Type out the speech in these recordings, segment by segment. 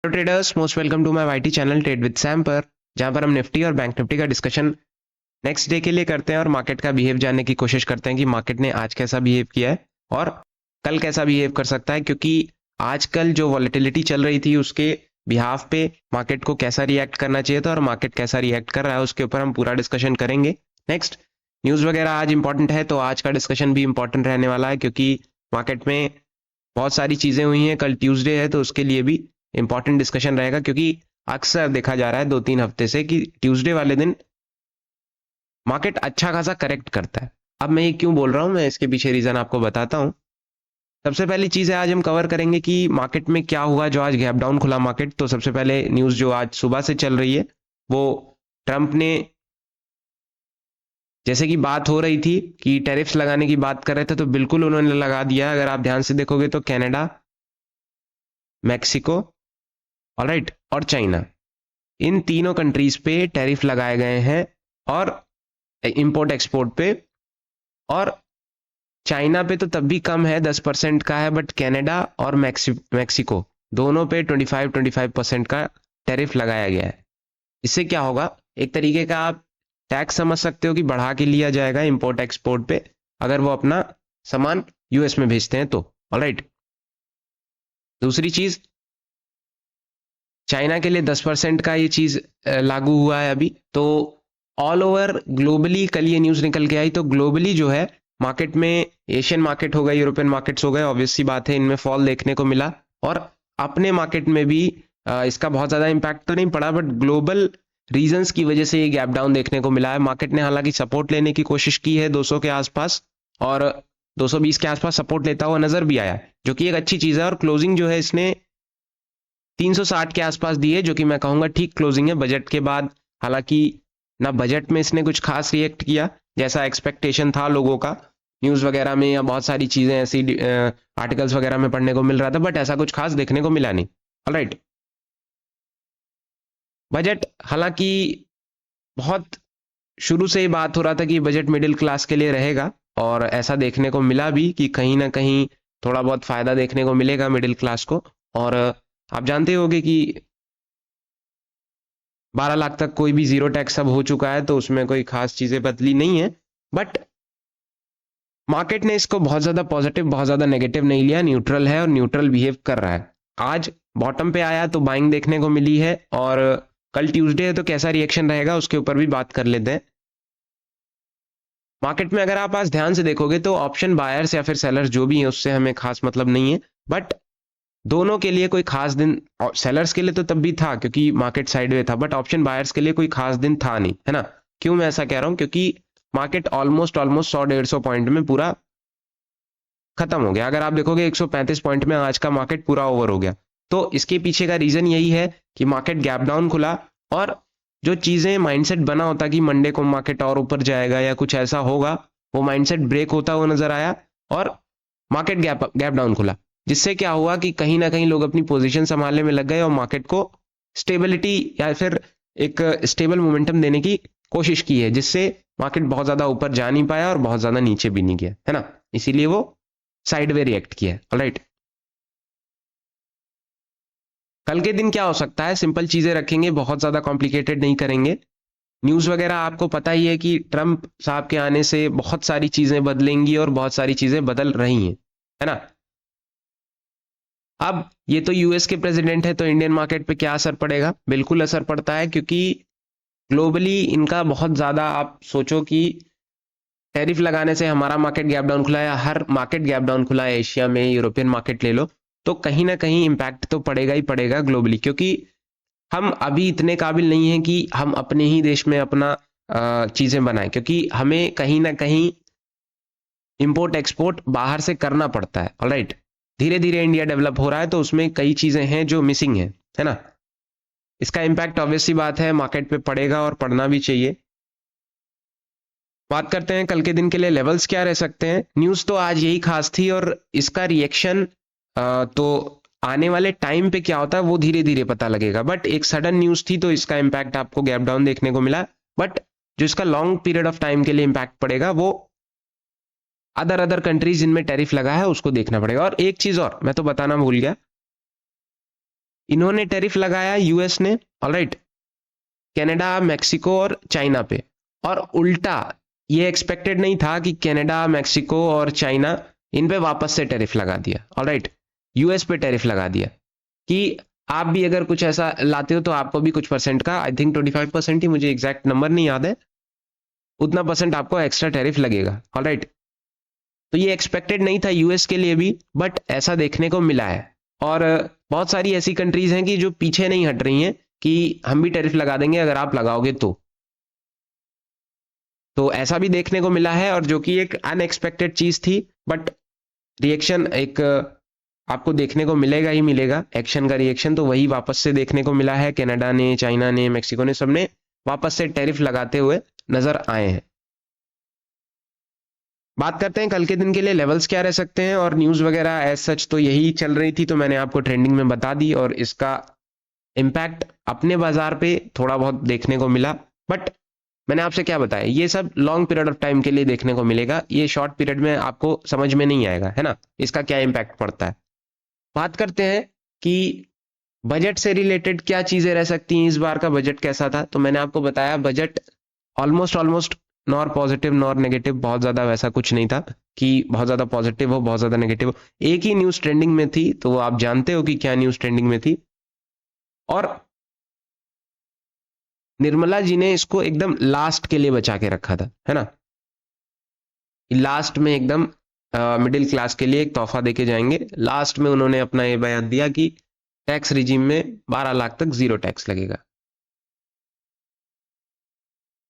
Hello traders, most welcome to my YT channel trade with Sam पर, जहां पर हम निफ्टी और बैंक निफ्टी का डिस्कशन नेक्स्ट डे के लिए करते हैं और मार्केट का बिहेव जानने की कोशिश करते हैं कि मार्केट ने आज कैसा बिहेव किया है और कल कैसा बिहेव कर सकता है। क्योंकि आजकल जो वॉलेटिलिटी चल रही थी उसके बिहाफ पे मार्केट को कैसा रिएक्ट करना चाहिए था और मार्केट कैसा रिएक्ट कर रहा है उसके ऊपर हम पूरा डिस्कशन करेंगे। नेक्स्ट न्यूज़ वगैरह आज इंपॉर्टेंट है तो आज का डिस्कशन भी इंपॉर्टेंट रहने वाला है, क्योंकि मार्केट में बहुत सारी चीज़ें हुई हैं। कल ट्यूसडे है तो उसके लिए भी इंपॉर्टेंट डिस्कशन रहेगा, क्योंकि अक्सर देखा जा रहा है 2-3 हफ्ते से कि ट्यूसडे वाले दिन मार्केट अच्छा खासा करेक्ट करता है। अब मैं ये क्यों बोल रहा हूं, मैं इसके पीछे रीजन आपको बताता हूं। सबसे पहली चीज है, आज हम कवर करेंगे कि मार्केट में क्या हुआ जो आज गैप डाउन खुला मार्केट। तो सबसे पहले न्यूज जो आज सुबह से चल रही है वो ट्रंप ने, जैसे कि बात हो रही थी कि टैरिफ्स लगाने की बात कर रहे थे तो बिल्कुल उन्होंने लगा दिया। अगर आप ध्यान से देखोगे तो कनाडा, मैक्सिको, ऑलराइट, और चाइना, इन तीनों कंट्रीज पे टैरिफ लगाए गए हैं और इंपोर्ट एक्सपोर्ट पे। और चाइना पे तो तब भी कम है, 10% का है, बट कनाडा और मैक्सिको दोनों पे 25% का टैरिफ लगाया गया है। इससे क्या होगा, एक तरीके का आप टैक्स समझ सकते हो कि बढ़ा के लिया जाएगा इंपोर्ट एक्सपोर्ट पे अगर वो अपना सामान यूएस में भेजते हैं तो। ऑलराइट, दूसरी चीज, चाइना के लिए 10% का ये चीज लागू हुआ है अभी। तो ऑल ओवर ग्लोबली कल ये न्यूज निकल के आई तो ग्लोबली जो है मार्केट में, एशियन मार्केट हो गए, यूरोपियन मार्केट्स हो गए, ऑब्वियस सी बात है इनमें फॉल देखने को मिला। और अपने मार्केट में भी इसका बहुत ज्यादा इंपैक्ट तो नहीं पड़ा, बट ग्लोबल रीजंस की वजह से ये गैप डाउन देखने को मिला है। मार्केट ने हालांकि सपोर्ट लेने की कोशिश की है 200 के आसपास और 220 के आसपास सपोर्ट लेता हुआ नजर भी आया, जो कि एक अच्छी चीज है। और क्लोजिंग जो है इसने 360 के आसपास दी है, जो कि मैं कहूंगा ठीक क्लोजिंग है बजट के बाद। हालांकि ना बजट में इसने कुछ खास रिएक्ट किया जैसा एक्सपेक्टेशन था लोगों का, न्यूज वगैरह में या बहुत सारी चीजें ऐसी आर्टिकल्स वगैरह में पढ़ने को मिल रहा था, बट ऐसा कुछ खास देखने को मिला नहीं। ऑलराइट, बजट हालांकि बहुत शुरू से ही बात हो रहा था कि बजट मिडिल क्लास के लिए रहेगा और ऐसा देखने को मिला भी कि कहीं ना कहीं थोड़ा बहुत फायदा देखने को मिलेगा मिडिल क्लास को। और आप जानते होंगे कि 12 लाख तक कोई भी जीरो टैक्स अब हो चुका है, तो उसमें कोई खास चीजें बदली नहीं है। बट मार्केट ने इसको बहुत ज्यादा पॉजिटिव, बहुत ज्यादा नेगेटिव नहीं लिया, न्यूट्रल है और न्यूट्रल बिहेव कर रहा है। आज बॉटम पे आया तो बाइंग देखने को मिली है और कल ट्यूसडे है तो कैसा रिएक्शन रहेगा उसके ऊपर भी बात कर लेते हैं। मार्केट में अगर आप आज ध्यान से देखोगे तो ऑप्शन बायर्स या फिर सेलर्स जो भी है उससे हमें खास मतलब नहीं है, बट दोनों के लिए कोई खास दिन, सेलर्स के लिए तो तब भी था क्योंकि मार्केट साइडवे था, बट ऑप्शन बायर्स के लिए कोई खास दिन था नहीं, है ना। क्यों मैं ऐसा कह रहा हूं, क्योंकि मार्केट ऑलमोस्ट 100-150 पॉइंट में पूरा खत्म हो गया। अगर आप देखोगे 135 पॉइंट में आज का मार्केट पूरा ओवर हो गया। तो इसके पीछे का रीजन यही है कि मार्केट गैप डाउन खुला और जो चीजें माइंडसेट बना होता कि मंडे को मार्केट और ऊपर जाएगा या कुछ ऐसा होगा, वो माइंडसेट ब्रेक होता हुआ नजर आया और मार्केट गैप डाउन खुला, जिससे क्या हुआ कि कहीं ना कहीं लोग अपनी पोजीशन संभालने में लग गए और मार्केट को स्टेबिलिटी या फिर एक स्टेबल मोमेंटम देने की कोशिश की है, जिससे मार्केट बहुत ज्यादा ऊपर जा नहीं पाया और बहुत ज्यादा नीचे भी नहीं गया, है ना। इसीलिए वो साइडवे रिएक्ट किया है। ऑलराइट, कल के दिन क्या हो सकता है, सिंपल चीजें रखेंगे, बहुत ज्यादा कॉम्प्लिकेटेड नहीं करेंगे। न्यूज वगैरह आपको पता ही है कि ट्रंप साहब के आने से बहुत सारी चीजें बदलेंगी और बहुत सारी चीजें बदल रही हैं, है ना। अब ये तो यूएस के प्रेसिडेंट है तो इंडियन मार्केट पे क्या असर पड़ेगा, बिल्कुल असर पड़ता है, क्योंकि ग्लोबली इनका बहुत ज्यादा, आप सोचो कि टैरिफ लगाने से हमारा मार्केट गैप डाउन खुला है, हर मार्केट गैप डाउन खुला है, एशिया में, यूरोपियन मार्केट ले लो, तो कहीं ना कहीं इंपैक्ट तो पड़ेगा ही पड़ेगा ग्लोबली। क्योंकि हम अभी इतने काबिल नहीं हैं कि हम अपने ही देश में अपना चीजें बनाएं, क्योंकि हमें कहीं ना कहीं इंपोर्ट एक्सपोर्ट बाहर से करना पड़ता है। ऑलराइट, धीरे धीरे इंडिया डेवलप हो रहा है तो उसमें कई चीजें हैं जो मिसिंग है ना। इसका इंपैक्ट ऑब्वियस सी बात है मार्केट पे पड़ेगा और पड़ना भी चाहिए। बात करते हैं कल के दिन के लिए लेवल्स क्या रह सकते हैं। न्यूज तो आज यही खास थी और इसका रिएक्शन तो आने वाले टाइम पे क्या होता है वो धीरे धीरे पता लगेगा, बट एक सडन न्यूज थी तो इसका इंपैक्ट आपको गैप डाउन देखने को मिला। बट जो इसका लॉन्ग पीरियड ऑफ टाइम के लिए इंपैक्ट पड़ेगा वो अदर कंट्रीज जिनमें टैरिफ लगा है उसको देखना पड़ेगा। और एक चीज और मैं तो बताना भूल गया, इन्होंने टैरिफ लगाया यूएस ने, ऑलराइट, कनाडा, मैक्सिको और चाइना पे। और उल्टा ये एक्सपेक्टेड नहीं था कि कनाडा, मैक्सिको और चाइना इन पे वापस से टैरिफ लगा दिया, ऑलराइट, यूएस पे टैरिफ लगा दिया कि आप भी अगर कुछ ऐसा लाते हो तो आपको भी कुछ परसेंट का, आई थिंक 25% ही, मुझे एग्जैक्ट नंबर नहीं याद है, उतना परसेंट आपको एक्स्ट्रा टैरिफ लगेगा, ऑलराइट। तो ये एक्सपेक्टेड नहीं था यूएस के लिए भी, बट ऐसा देखने को मिला है। और बहुत सारी ऐसी कंट्रीज हैं कि जो पीछे नहीं हट रही हैं कि हम भी टैरिफ लगा देंगे अगर आप लगाओगे तो ऐसा भी देखने को मिला है, और जो कि एक अनएक्सपेक्टेड चीज थी, बट रिएक्शन एक आपको देखने को मिलेगा ही मिलेगा, एक्शन का रिएक्शन तो वही वापस से देखने को मिला है। कनाडा ने, चाइना ने, मैक्सिको ने, सबने वापस से टैरिफ लगाते हुए नजर आए हैं। बात करते हैं कल के दिन के लिए लेवल्स क्या रह सकते हैं, और न्यूज वगैरह एज सच तो यही चल रही थी, तो मैंने आपको ट्रेंडिंग में बता दी, और इसका इम्पैक्ट अपने बाजार पे थोड़ा बहुत देखने को मिला। बट मैंने आपसे क्या बताया, ये सब लॉन्ग पीरियड ऑफ टाइम के लिए देखने को मिलेगा, ये शॉर्ट पीरियड में आपको समझ में नहीं आएगा, है ना, इसका क्या इम्पैक्ट पड़ता है। बात करते हैं कि बजट से रिलेटेड क्या चीजें रह सकती हैं, इस बार का बजट कैसा था। तो मैंने आपको बताया budget almost nor positive nor negative, बहुत ज्यादा वैसा कुछ नहीं था कि बहुत ज्यादा पॉजिटिव हो बहुत ज्यादा नेगेटिव हो। एक ही न्यूज ट्रेंडिंग में थी, तो आप जानते हो कि क्या न्यूज ट्रेंडिंग में थी, और निर्मला जी ने इसको एकदम लास्ट के लिए बचा के रखा था, है ना, लास्ट में एकदम मिडिल क्लास के लिए एक तोहफा देके जाएंगे। लास्ट में उन्होंने अपना ये बयान दिया कि टैक्स रिजीम में 12 लाख तक जीरो टैक्स लगेगा।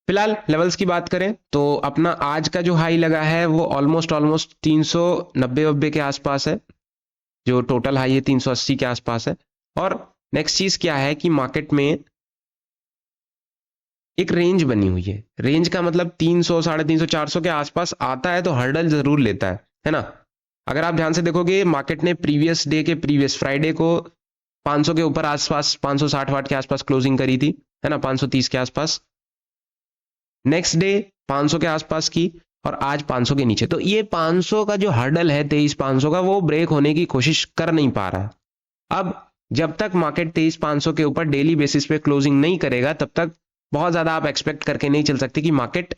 फिलहाल लेवल्स की बात करें तो अपना आज का जो हाई लगा है वो ऑलमोस्ट 390 के आसपास है, जो टोटल हाई है 380 के आसपास है। और नेक्स्ट चीज क्या है कि मार्केट में एक रेंज बनी हुई है, रेंज का मतलब 300, 350, 400 के आसपास आता है तो हर्डल जरूर लेता है ना। अगर आप ध्यान से देखोगे मार्केट ने प्रीवियस डे के प्रीवियस फ्राइडे को 500 के ऊपर आसपास 560 वाट के आसपास क्लोजिंग करी थी, है ना, 530 के आसपास। नेक्स्ट डे 500 के आसपास की, और आज 500 के नीचे। तो ये 500 का जो हर्डल है 23,500 का, वो ब्रेक होने की कोशिश कर नहीं पा रहा। अब जब तक मार्केट 23,500 के ऊपर डेली बेसिस पे क्लोजिंग नहीं करेगा तब तक बहुत ज्यादा आप एक्सपेक्ट करके नहीं चल सकते कि मार्केट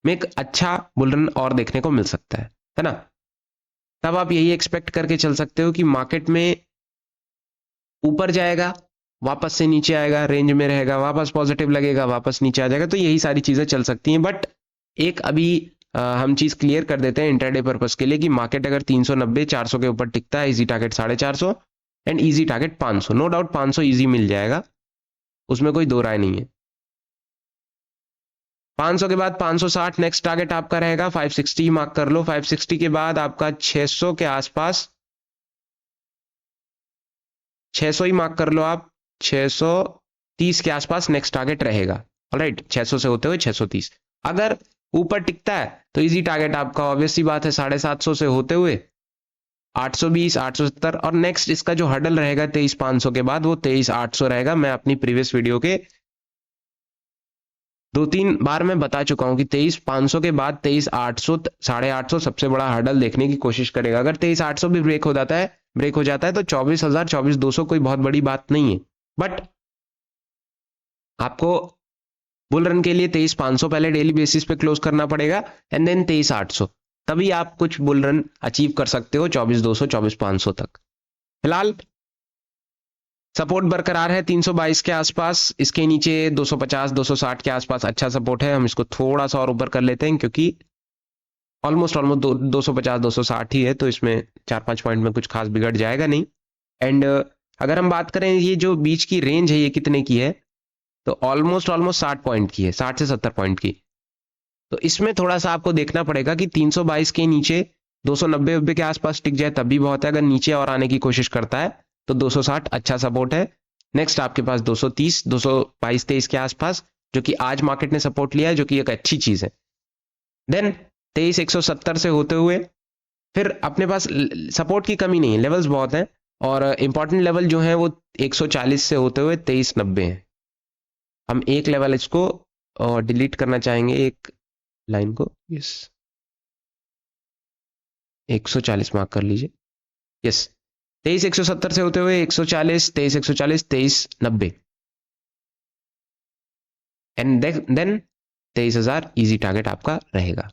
में एक अच्छा बुलरन और देखने को मिल सकता है ना। तब आप यही एक्सपेक्ट करके चल सकते हो कि मार्केट में ऊपर जाएगा, वापस से नीचे आएगा, रेंज में रहेगा, वापस पॉजिटिव लगेगा, वापस नीचे आ जाएगा, तो यही सारी चीजें चल सकती हैं। बट एक अभी हम चीज क्लियर कर देते हैं इंटरडे पर्पस के लिए कि मार्केट अगर 390, 400 के ऊपर टिकता है, easy target 450 and easy target 500, no doubt 500 easy मिल जाएगा, उसमें कोई दो राय नहीं है। 500 के बाद 560 नेक्स्ट टारगेट आपका रहेगा, 560 मार्क कर लो। 560 के बाद आपका 600 के आसपास, 600 ही मार्क कर लो आप, 630 के आसपास नेक्स्ट टारगेट रहेगा, ऑलराइट, 600 से होते हुए 630। अगर ऊपर टिकता है तो इजी टारगेट आपका ऑब्वियस सी बात है 750 से होते हुए 820, 870, और नेक्स्ट इसका जो हर्डल रहेगा 23,500 के बाद वो 23,800 रहेगा। मैं अपनी प्रीवियस वीडियो के 2-3 बार मैं बता चुका हूं कि 23,500 के बाद 23,800, 850 सबसे बड़ा हर्डल देखने की कोशिश करेगा। अगर 23,800 भी ब्रेक हो जाता है तो 24,000, 24,200 कोई बहुत बड़ी बात नहीं है। बट आपको बुल रन के लिए 23,500 पहले डेली बेसिस पे क्लोज करना पड़ेगा, एंड देन 23,800, तभी आप कुछ बुल रन अचीव कर सकते हो 24,200, 24,500 तक। फिलहाल सपोर्ट बरकरार है 322 के आसपास, इसके नीचे 250, 260 के आसपास अच्छा सपोर्ट है। हम इसको थोड़ा सा और ऊपर कर लेते हैं क्योंकि ऑलमोस्ट 250, 260 ही है, तो इसमें 4-5 पॉइंट में कुछ खास बिगड़ जाएगा नहीं। एंड अगर हम बात करें ये जो बीच की रेंज है ये कितने की है, तो ऑलमोस्ट 60 पॉइंट की है, 60 से 70 पॉइंट की। तो इसमें थोड़ा सा आपको देखना पड़ेगा कि 322 के नीचे 290 के आसपास टिक जाए तब भी बहुत है। अगर नीचे और आने की कोशिश करता है तो 260 अच्छा सपोर्ट है। नेक्स्ट आपके पास 230, 222-23 के आसपास, जो कि आज मार्केट ने सपोर्ट लिया है, जो कि एक अच्छी चीज है। देन 23,170 से होते हुए फिर अपने पास सपोर्ट की कमी नहीं है, लेवल्स बहुत हैं, और इंपॉर्टेंट लेवल जो है वो 140 से होते हुए 2390 है। हम एक लेवल इसको डिलीट करना चाहेंगे, एक लाइन को, यस 140 मार्क कर लीजिए, यस। 23,170 से होते हुए 140, 23,140, 23,90 एंड देन 23,000 इजी टारगेट आपका रहेगा।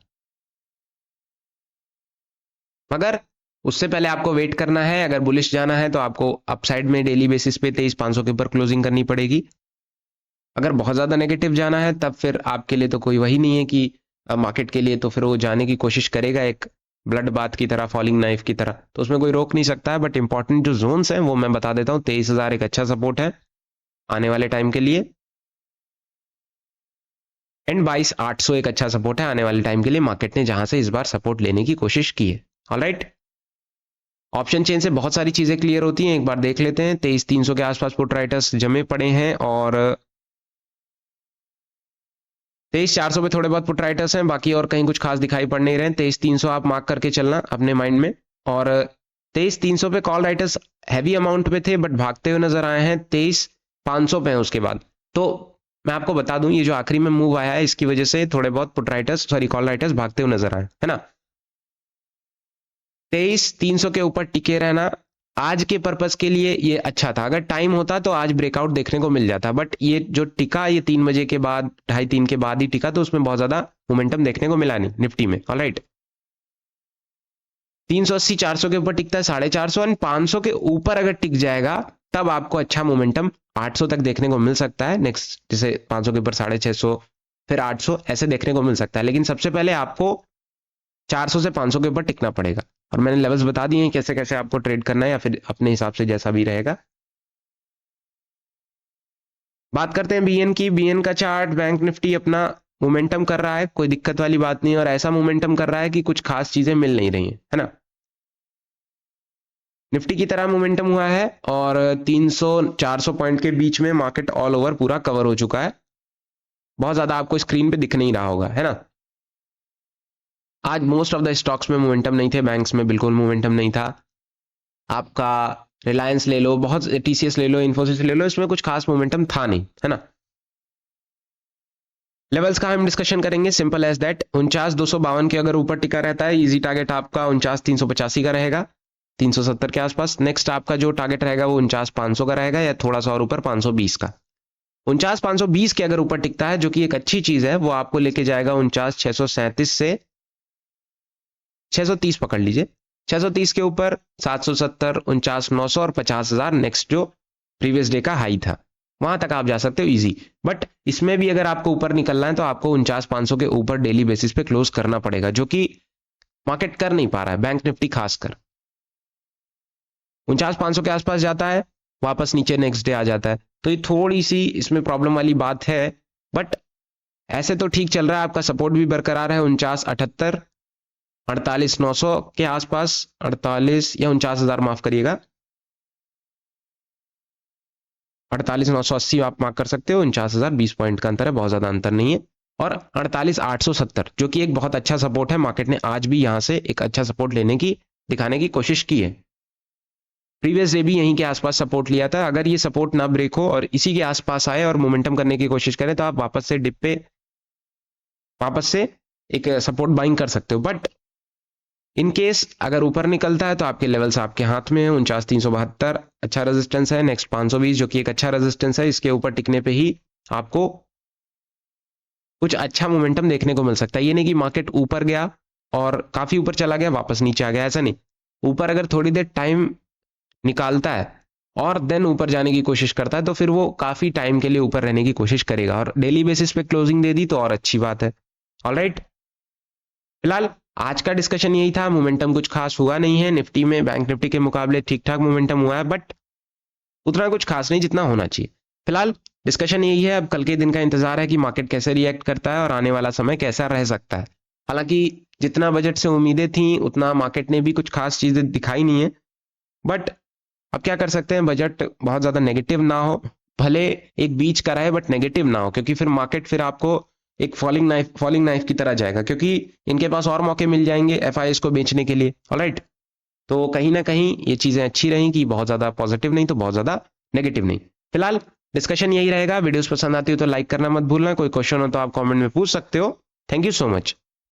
मगर उससे पहले आपको वेट करना है। अगर बुलिश जाना है तो आपको अपसाइड में डेली बेसिस पे 23,500 के ऊपर क्लोजिंग करनी पड़ेगी। अगर बहुत ज़्यादा नेगेटिव जाना है तब फिर आपके लिए तो कोई वही नहीं है कि मार्केट के लिए तो फिर वो जाने की कोशिश करेगा एक ब्लड बाथ की तरह, फॉलिंग नाइफ की तरह, तो उसमें कोई रोक नहीं सकता है। बट इंपॉर्टेंट जो जोन्स हैं वो मैं बता देता हूँ। 23,000 एक अच्छा सपोर्ट है आने वाले टाइम के लिए, एंड 22,800 एक अच्छा सपोर्ट है आने वाले टाइम के लिए, मार्केट ने जहां से इस बार सपोर्ट लेने की कोशिश की है। ऑलराइट, ऑप्शन चेन से बहुत सारी चीजें क्लियर होती हैं, एक बार देख लेते हैं। 23,300 के आसपास पुट राइटर्स जमे पड़े हैं और 23,400 पे थोड़े बहुत पुट राइटर्स हैं, बाकी और कहीं कुछ खास दिखाई पड़ नहीं रहे हैं। 23,300 आप मार्क करके चलना अपने माइंड में। और 23,300 पे कॉल राइटर्स हैवी अमाउंट में थे बट भागते हुए नजर आए हैं। 23,500 पे हैं उसके बाद। तो मैं आपको बता दूं, ये जो आखिरी में मूव आया है इसकी वजह से थोड़े बहुत put writers, sorry call writers भागते हुए नजर आए, है ना। 23,300 के ऊपर टिके रहना आज के पर्पस के लिए ये अच्छा था। अगर टाइम होता तो आज ब्रेकआउट देखने को मिल जाता, बट ये जो टिका, ये 3 बजे के बाद, 2:30 के बाद ही टिका, तो उसमें बहुत ज्यादा मोमेंटम देखने को मिला नहीं निफ्टी में। ऑलराइट, 380 400 के ऊपर टिकता है 450, और 500 के ऊपर अगर टिक जाएगा तब आपको अच्छा मोमेंटम 800 तक देखने को मिल सकता है। नेक्स्ट जैसे 500 के ऊपर 650, फिर 800 ऐसे देखने को मिल सकता है। लेकिन सबसे पहले आपको 400 से 500 के ऊपर टिकना पड़ेगा, और मैंने लेवल्स बता दिए हैं कैसे कैसे आपको ट्रेड करना है, या फिर अपने हिसाब से जैसा भी रहेगा। बात करते हैं बीएन की। बीएन का चार्ट, बैंक निफ्टी अपना मोमेंटम कर रहा है, कोई दिक्कत वाली बात नहीं, और ऐसा मोमेंटम कर रहा है कि कुछ खास चीजें मिल नहीं रही हैं, है ना। निफ्टी की तरह मोमेंटम हुआ है और 300-400 पॉइंट के बीच में मार्केट ऑल ओवर पूरा कवर हो चुका है। बहुत ज्यादा आपको स्क्रीन पे दिख नहीं रहा होगा, है ना। आज मोस्ट ऑफ द स्टॉक्स में मोमेंटम नहीं थे, बैंक्स में बिल्कुल मोमेंटम नहीं था। आपका रिलायंस ले लो, बहुत टीसीएस ले लो, इन्फोसिस ले लो, इसमें कुछ खास मोमेंटम था नहीं, है ना। लेवल्स का हम डिस्कशन करेंगे, सिंपल एज दैट। 49,252 के अगर ऊपर टिका रहता है, इजी टारगेट आपका 49,385 का रहेगा, 370 के आसपास। नेक्स्ट आपका जो टारगेट रहेगा वो 49,500 का रहेगा, या थोड़ा सा और ऊपर 520 का। 49,520 के अगर ऊपर टिकता है, जो कि एक अच्छी चीज है, वो आपको लेके जाएगा 49,637 से 630 पकड़ लीजिए। 630 के ऊपर 770, 49,900 और 50,000 नेक्स्ट जो प्रीवियस डे का हाई था, वहां तक आप जा सकते हो इजी। बट इसमें भी अगर आपको ऊपर निकलना है तो आपको 49,500 के ऊपर डेली बेसिस पे क्लोज करना पड़ेगा, जो कि मार्केट कर नहीं पा रहा है, बैंक निफ्टी खासकर। 49,500 के आसपास जाता है, वापस नीचे नेक्स्ट डे आ जाता है, तो ये थोड़ी सी इसमें प्रॉब्लम वाली बात है। बट ऐसे तो ठीक चल रहा है, आपका सपोर्ट भी बरकरार है 49,78, 48,900 के आसपास, 48 या 49,000 माफ करिएगा, 48,980 आप मार्क कर सकते हो। 49,000 20 पॉइंट का अंतर है, बहुत ज्यादा अंतर नहीं है। और 48,870 जो कि एक बहुत अच्छा सपोर्ट है, मार्केट ने आज भी यहां से एक अच्छा सपोर्ट लेने की, दिखाने की कोशिश की है। प्रीवियस डे भी यहीं के आसपास सपोर्ट लिया था। अगर ये सपोर्ट ना ब्रेक हो और इसी के आसपास आए और मोमेंटम करने की कोशिश करें तो आप वापस से डिप पे वापस से एक सपोर्ट बाइंग कर सकते हो। बट इन केस अगर ऊपर निकलता है तो आपके लेवल्स आपके हाथ में है। 49,372 अच्छा रेजिस्टेंस है, नेक्स्ट 520 जो कि एक अच्छा रेजिस्टेंस है, इसके ऊपर टिकने पे ही आपको कुछ अच्छा मोमेंटम देखने को मिल सकता है। ये नहीं कि मार्केट ऊपर गया और काफी ऊपर चला गया वापस नीचे आ गया, ऐसा नहीं। ऊपर अगर थोड़ी देर टाइम निकालता है और देन ऊपर जाने की कोशिश करता है तो फिर वो काफी टाइम के लिए ऊपर रहने की कोशिश करेगा, और डेली बेसिस पे क्लोजिंग दे दी तो और अच्छी बात है। ऑलराइट, फिलहाल आज का डिस्कशन यही था। मोमेंटम कुछ खास हुआ नहीं है निफ्टी में, बैंक निफ्टी के मुकाबले ठीक ठाक मोमेंटम हुआ है, बट उतना कुछ खास नहीं जितना होना चाहिए। फिलहाल डिस्कशन यही है, अब कल के दिन का इंतजार है कि मार्केट कैसे रिएक्ट करता है और आने वाला समय कैसा रह सकता है। हालांकि जितना बजट से उम्मीदें थी उतना मार्केट ने भी कुछ खास चीजें दिखाई नहीं है, बट अब क्या कर सकते हैं, बजट बहुत ज्यादा नेगेटिव ना हो, भले एक बीच का रहे बट नेगेटिव ना हो, क्योंकि फिर मार्केट फिर आपको एक फॉलिंग नाइफ की तरह जाएगा, क्योंकि इनके पास और मौके मिल जाएंगे एफआईएस को बेचने के लिए। ऑलराइट, तो कहीं ना कहीं ये चीजें अच्छी रही कि बहुत ज्यादा पॉजिटिव नहीं तो बहुत ज्यादा नेगेटिव नहीं। फिलहाल डिस्कशन यही रहेगा। वीडियोस पसंद आती हो तो लाइक करना मत भूलना, कोई क्वेश्चन हो तो आप कमेंट में पूछ सकते हो। Thank you so much.